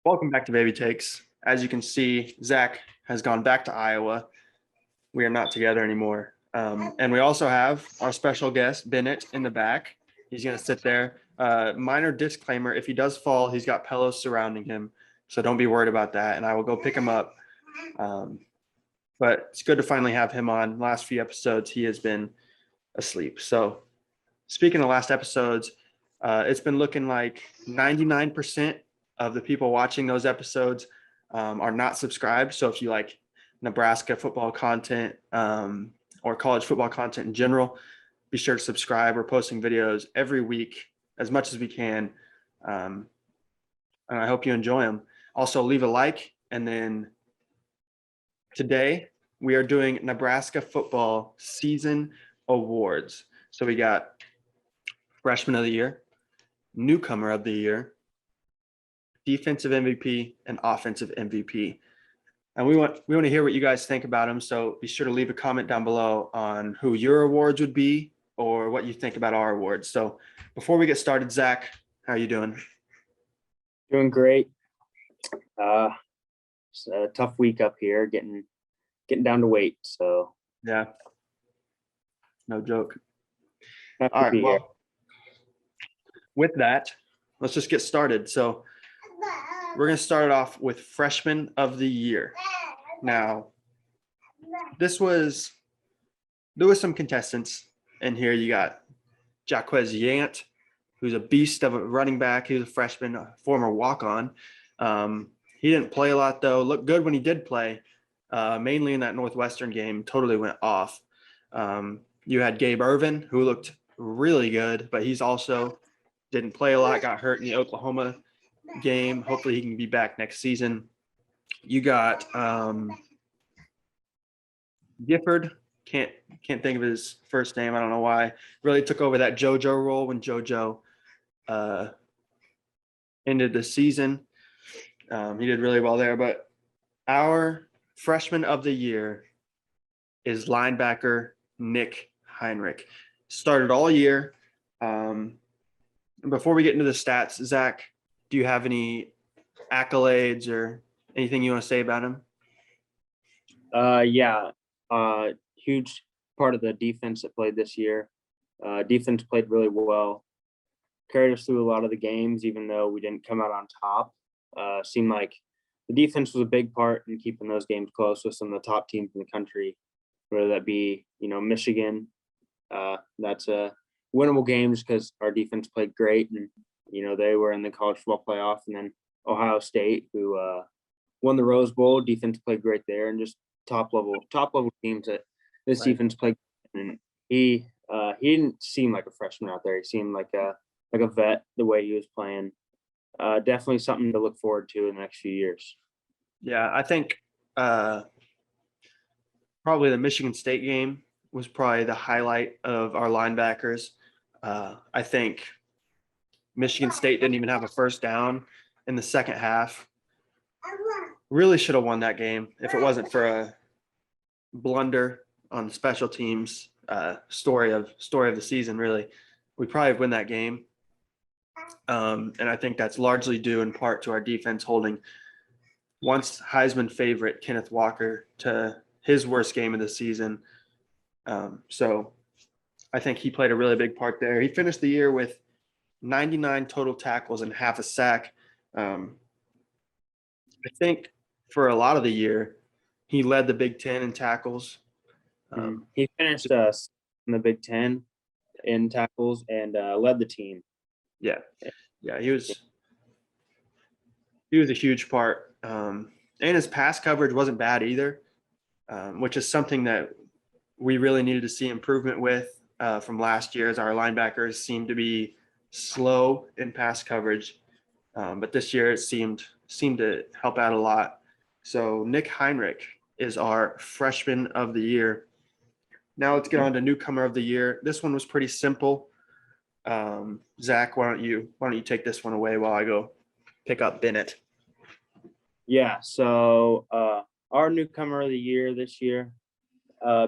Welcome back to Baby Takes. As you can see, Zach has gone back to Iowa. We are not together anymore. And we also have our special guest, Bennett, in the back. He's going to sit there. Minor disclaimer, if he does fall, he's got pillows surrounding him. So don't be worried about that. And I will go pick him up. But it's good to finally have him on. Last few episodes, he has been asleep. So speaking of last episodes, it's been looking like 99% of the people watching those episodes are not subscribed. So if you like Nebraska football content or college football content in general, be sure to subscribe. We're posting videos every week as much as we can. And I hope you enjoy them. Also, leave a like. And then today we are doing Nebraska football season awards. So we got Freshman of the Year, Newcomer of the Year, Defensive MVP, and Offensive MVP. And we want to hear what you guys think about them. So be sure to leave a comment down below on who your awards would be or what you think about our awards. So before we get started, Zach, how are you doing? Doing great. It's a tough week up here, getting down to weight. So yeah, no joke. All right. Well, with that, let's just get started. So we're going to start it off with Freshman of the Year. Now, there was some contestants in here. You got Jaquez Yant, who's a beast of a running back. He was a freshman, a former walk-on. He didn't play a lot, though. Looked good when he did play, mainly in that Northwestern game. Totally went off. You had Gabe Irvin, who looked really good, but he's also didn't play a lot, got hurt in the Oklahoma game. Hopefully he can be back next season. You got Gifford, can't think of his first name. I don't know why. Really took over that JoJo role when JoJo ended the season. He did really well there. But our Freshman of the Year is linebacker Nick Heinrich. Started all year. Before we get into the stats, Zach, do you have any accolades or anything you want to say about him? Huge part of the defense that played this year. Defense played really well. Carried us through a lot of the games, even though we didn't come out on top. Seemed like the defense was a big part in keeping those games close with some of the top teams in the country, whether that be, Michigan. That's a winnable game just because our defense played great, and they were in the college football playoff. And then Ohio State, who won the Rose Bowl. Defense played great there, and just top level teams that this defense played. And he didn't seem like a freshman out there. He seemed like a vet the way he was playing. Definitely something to look forward to in the next few years. Yeah, I think probably the Michigan State game was probably the highlight of our linebackers. I think Michigan State didn't even have a first down in the second half. Really should have won that game if it wasn't for a blunder on special teams. Story of the season, really. We probably win that game. And I think that's largely due in part to our defense holding once Heisman favorite Kenneth Walker to his worst game of the season. So I think he played a really big part there. He finished the year with 99 total tackles and half a sack. I think for a lot of the year, he led the Big Ten in tackles. He finished us in the Big Ten in tackles and led the team. Yeah, he was a huge part. And his pass coverage wasn't bad either, which is something that we really needed to see improvement with from last year, as our linebackers seemed to be slow in pass coverage. But this year it seemed to help out a lot. So Nick Heinrich is our Freshman of the Year. Now let's get on to Newcomer of the Year. This one was pretty simple. Zach, why don't you take this one away while I go pick up Bennett? Yeah. So our Newcomer of the Year this year,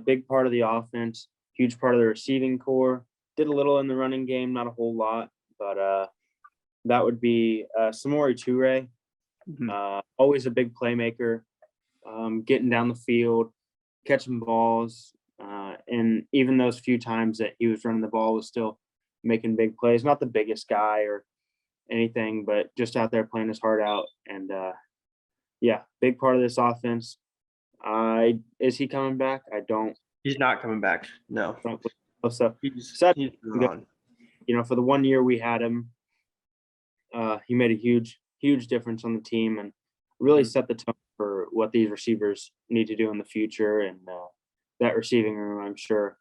big part of the offense, huge part of the receiving core. Did a little in the running game, not a whole lot, but that would be Samori Toure. Always a big playmaker, getting down the field, catching balls, and even those few times that he was running the ball was still making big plays. Not the biggest guy or anything, but just out there playing his heart out. And yeah, big part of this offense. Is he coming back? I don't. He's not coming back. No. Don't believe so. So He's sad. moving on. You know, for the 1 year we had him, he made a huge difference on the team and really set the tone for what these receivers need to do in the future. And that receiving room, I'm sure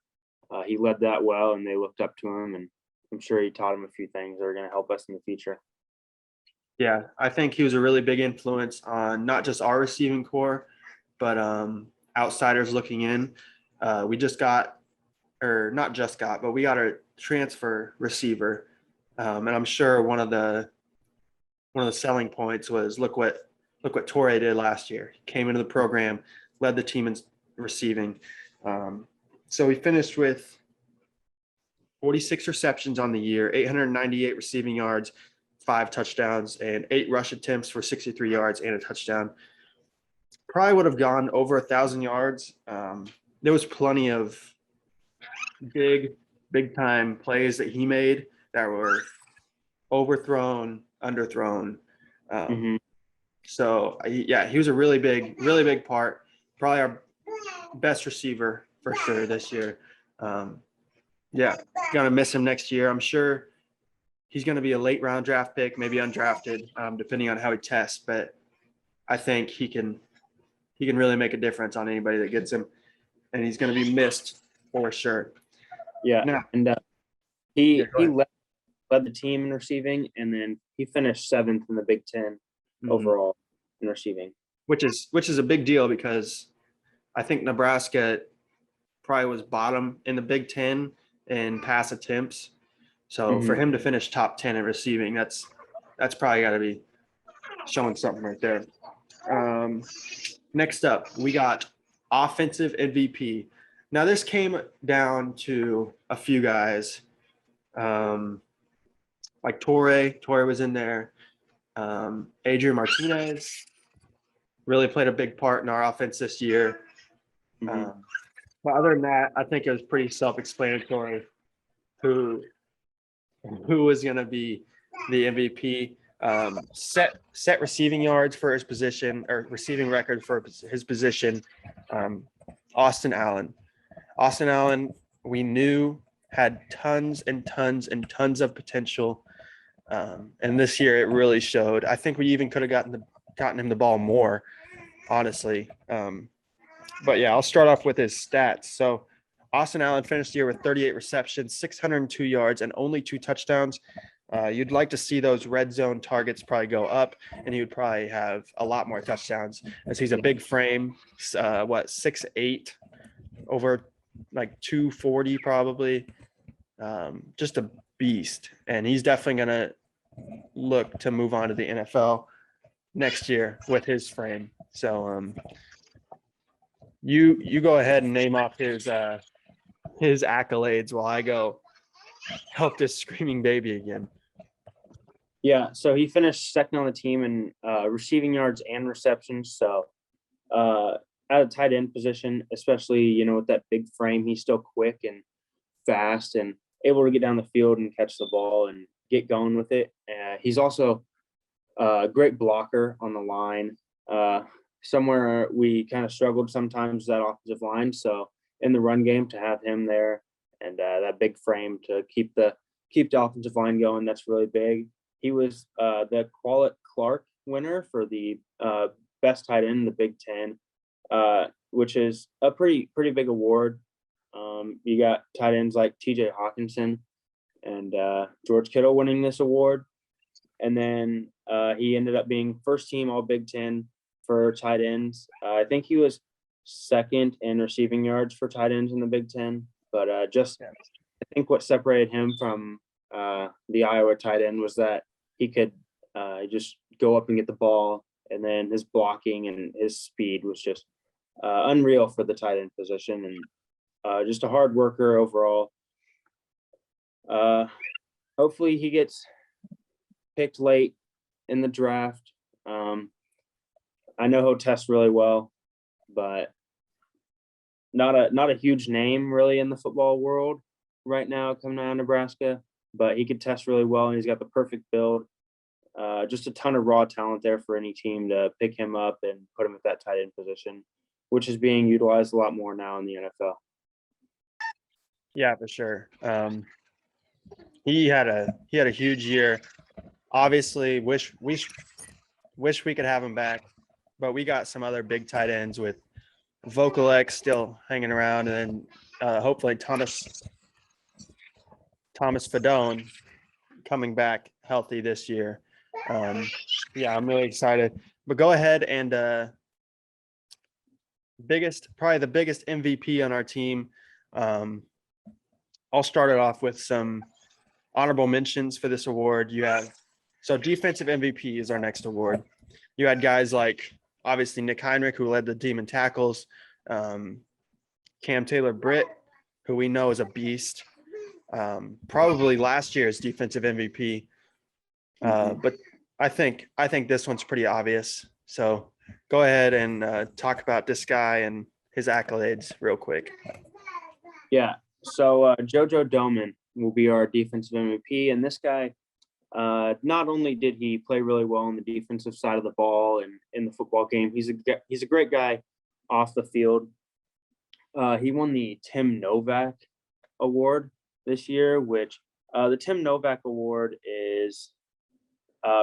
he led that well, and they looked up to him, and I'm sure he taught him a few things that are going to help us in the future. Yeah, I think he was a really big influence on not just our receiving core, but outsiders looking in. We just got, or not just got, but we got a transfer receiver, and I'm sure one of the selling points was look what Torrey did last year. He came into the program, led the team in receiving. So we finished with 46 receptions on the year, 898 receiving yards, 5 touchdowns, and 8 rush attempts for 63 yards and a touchdown. Probably would have gone over 1,000 yards. There was plenty of big time plays that he made that were overthrown, underthrown. So yeah, he was a really big part. Probably our best receiver for sure this year. Yeah, gonna miss him next year. I'm sure he's gonna be a late round draft pick, maybe undrafted, depending on how he tests. But I think he can really make a difference on anybody that gets him, and he's gonna be missed for sure. Yeah, Now, and he led the team in receiving, and then he finished 7th in the Big Ten overall in receiving, which is a big deal because I think Nebraska probably was bottom in the Big Ten in pass attempts. So for him to finish top 10 in receiving, that's probably got to be showing something right there. Next up, we got offensive MVP. Now this came down to a few guys, like Torrey was in there. Adrian Martinez really played a big part in our offense this year. But other than that, I think it was pretty self-explanatory who was going to be the MVP. Set receiving yards for his position, or receiving record for his position. Austin Allen, we knew had tons and tons and tons of potential. And this year it really showed. I think we even could have gotten him the ball more, honestly. But yeah, I'll start off with his stats. So Austin Allen finished the year with 38 receptions, 602 yards, and only 2 touchdowns. You'd like to see those red zone targets probably go up, and he would probably have a lot more touchdowns, as he's a big frame, 6'8", over like 240 probably. Just a beast, and he's definitely going to look to move on to the NFL next year with his frame. So you go ahead and name off his accolades while I go help this screaming baby again. Yeah, so he finished 2nd on the team in receiving yards and receptions. So at a tight end position, especially, with that big frame, he's still quick and fast and able to get down the field and catch the ball and get going with it. He's also a great blocker on the line. Somewhere we kind of struggled sometimes, that offensive line. So in the run game, to have him there and that big frame to keep the offensive line going, that's really big. He was the Clark winner for the best tight end in the Big Ten, which is a pretty big award. You got tight ends like TJ Hawkinson and George Kittle winning this award. And then he ended up being first team All Big Ten for tight ends. I think he was 2nd in receiving yards for tight ends in the Big Ten. But I think what separated him from the Iowa tight end was that he could just go up and get the ball, and then his blocking and his speed was just unreal for the tight end position, and just a hard worker overall. Hopefully he gets picked late in the draft. I know he'll test really well, but not a huge name really in the football world right now coming out of Nebraska. But he could test really well, and he's got the perfect build. Just a ton of raw talent there for any team to pick him up and put him at that tight end position, which is being utilized a lot more now in the NFL. Yeah, for sure. He had a huge year. Obviously, wish we could have him back, but we got some other big tight ends with Vokalek still hanging around, and then hopefully Thomas Fedone coming back healthy this year. Yeah, I'm really excited. But go ahead and probably the biggest MVP on our team. I'll start it off with some honorable mentions for this award. Defensive MVP is our next award. You had guys like obviously Nick Heinrich, who led the team in tackles, Cam Taylor-Britt, who we know is a beast, probably last year's defensive MVP. But I think this one's pretty obvious. So go ahead and talk about this guy and his accolades real quick. Yeah. So JoJo Domann will be our defensive MVP, and this guy, not only did he play really well on the defensive side of the ball and in the football game, he's a great guy off the field. He won the Tim Novak Award this year, which the Tim Novak Award is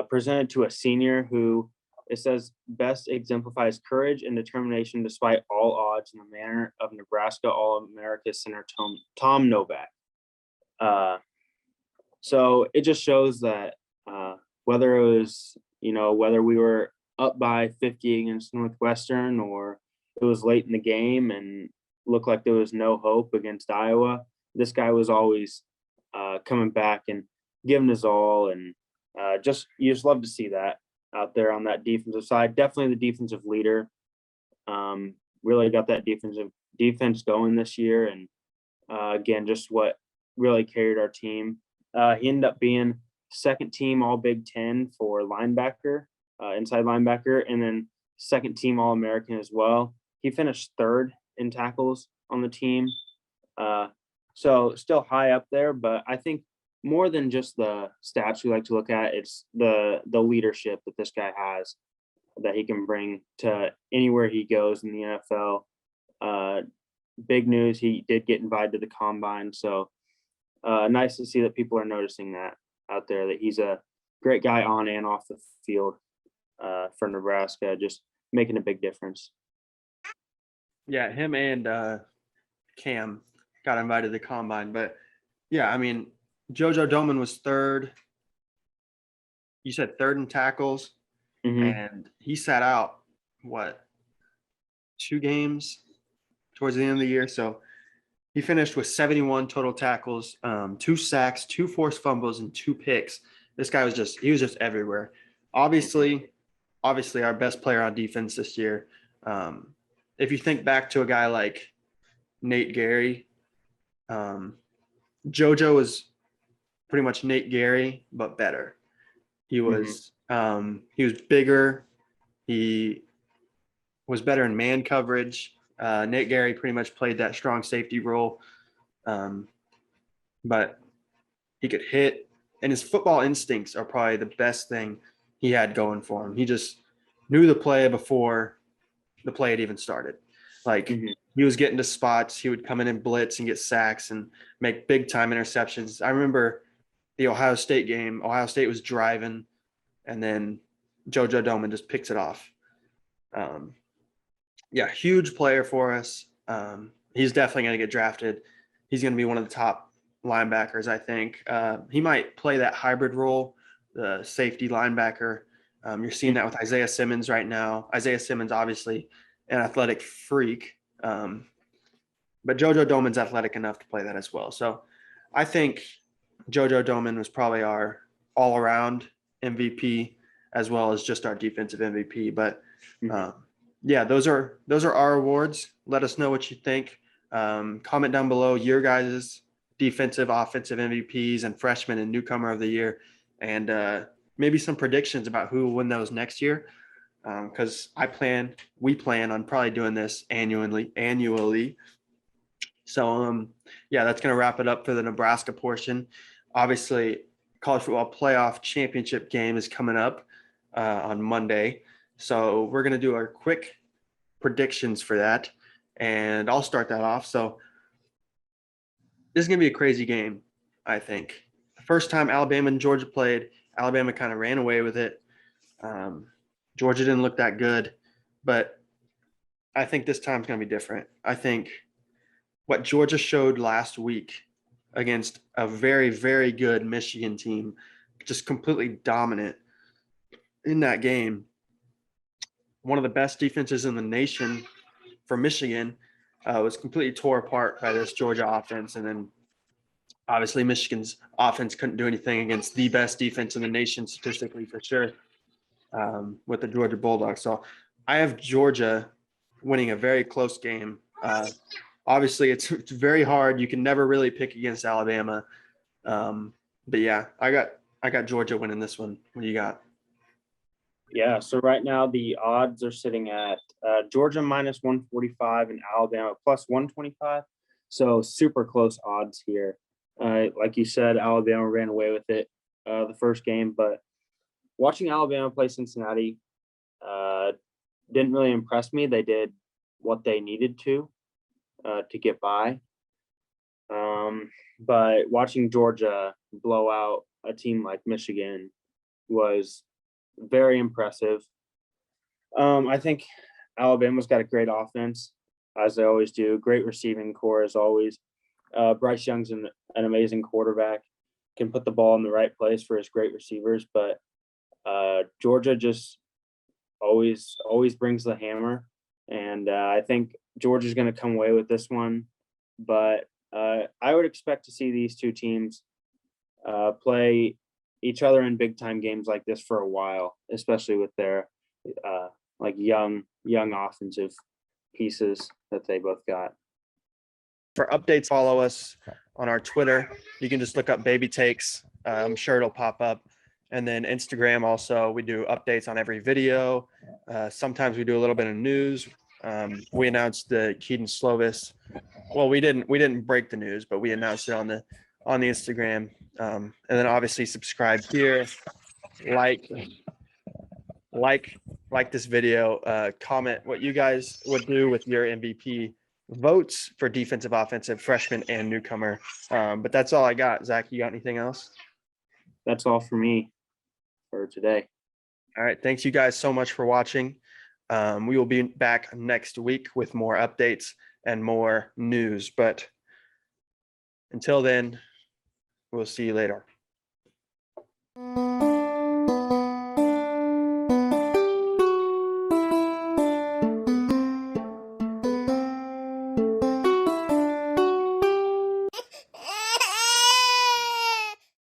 presented to a senior who, it says, best exemplifies courage and determination despite all odds in the manner of Nebraska All-America center Tom Novak. So it just shows that whether we were up by 50 against Northwestern or it was late in the game and looked like there was no hope against Iowa, this guy was always coming back and giving his all, and you just love to see that out there on that defensive side. Definitely the defensive leader. Really got that defense going this year, and again, just what really carried our team. He ended up being second team All Big Ten for linebacker, inside linebacker, and then second team All American as well. He finished third in tackles on the team. So still high up there, but I think more than just the stats we like to look at, it's the leadership that this guy has that he can bring to anywhere he goes in the NFL. Big news, he did get invited to the combine. So nice to see that people are noticing that out there, that he's a great guy on and off the field for Nebraska, just making a big difference. Yeah, him and Cam got invited to the combine. But yeah, I mean, JoJo Domann was third. You said third in tackles, and he sat out, 2 games towards the end of the year. So he finished with 71 total tackles, 2 sacks, 2 forced fumbles, and 2 picks. This guy was just everywhere. Obviously our best player on defense this year. If you think back to a guy like Nate Gary, JoJo was pretty much Nate Gary, but better. He was bigger. He was better in man coverage. Nate Gary pretty much played that strong safety role, but he could hit, and his football instincts are probably the best thing he had going for him. He just knew the play before the play had even started. He was getting to spots. He would come in and blitz and get sacks and make big time interceptions. I remember the Ohio State game. Ohio State was driving, and then JoJo Domann just picks it off. Yeah, huge player for us. He's definitely going to get drafted. He's going to be one of the top linebackers, I think. He might play that hybrid role, the safety linebacker. You're seeing that with Isaiah Simmons right now. Isaiah Simmons, obviously, an athletic freak. But JoJo Domann's athletic enough to play that as well. So I think JoJo Domann was probably our all-around MVP as well as just our defensive MVP. But yeah, those are our awards. Let us know what you think. Comment down below your guys' defensive, offensive MVPs and freshman and newcomer of the year, and maybe some predictions about who will win those next year. because we plan on probably doing this annually. So yeah, that's going to wrap it up for the Nebraska portion. Obviously, college football playoff championship game is coming up on Monday. So we're going to do our quick predictions for that. And I'll start that off. So this is going to be a crazy game, I think. The first time Alabama and Georgia played, Alabama kind of ran away with it. Georgia didn't look that good, but I think this time's going to be different. I think what Georgia showed last week against a very, very good Michigan team, just completely dominant in that game. One of the best defenses in the nation for Michigan was completely tore apart by this Georgia offense. And then obviously Michigan's offense couldn't do anything against the best defense in the nation statistically for sure with the Georgia Bulldogs. So I have Georgia winning a very close game. Obviously, it's very hard. You can never really pick against Alabama. But yeah, I got Georgia winning this one. What do you got? Yeah, so right now the odds are sitting at Georgia minus 145 and Alabama plus 125. So super close odds here. Like you said, Alabama ran away with it the first game, but watching Alabama play Cincinnati didn't really impress me. They did what they needed to get by. But watching Georgia blow out a team like Michigan was very impressive. I think Alabama's got a great offense, as they always do. Great receiving core, as always. Bryce Young's an amazing quarterback, can put the ball in the right place for his great receivers. But Georgia just always brings the hammer. And I think Georgia's going to come away with this one. But I would expect to see these two teams play each other in big time games like this for a while, especially with their like young offensive pieces that they both got. For updates, follow us on our Twitter. You can just look up Baby Takes. I'm sure it'll pop up. And then Instagram also, we do updates on every video. Sometimes we do a little bit of news. We announced the Keaton Slovis. Well, we didn't break the news, but we announced it on the Instagram. And then obviously subscribe here, like this video, comment what you guys would do with your MVP votes for defensive, offensive, freshman, and newcomer. But that's all I got. Zach, you got anything else? That's all for me for today. All right. Thanks you guys so much for watching. We will be back next week with more updates and more news. But until then, we'll see you later.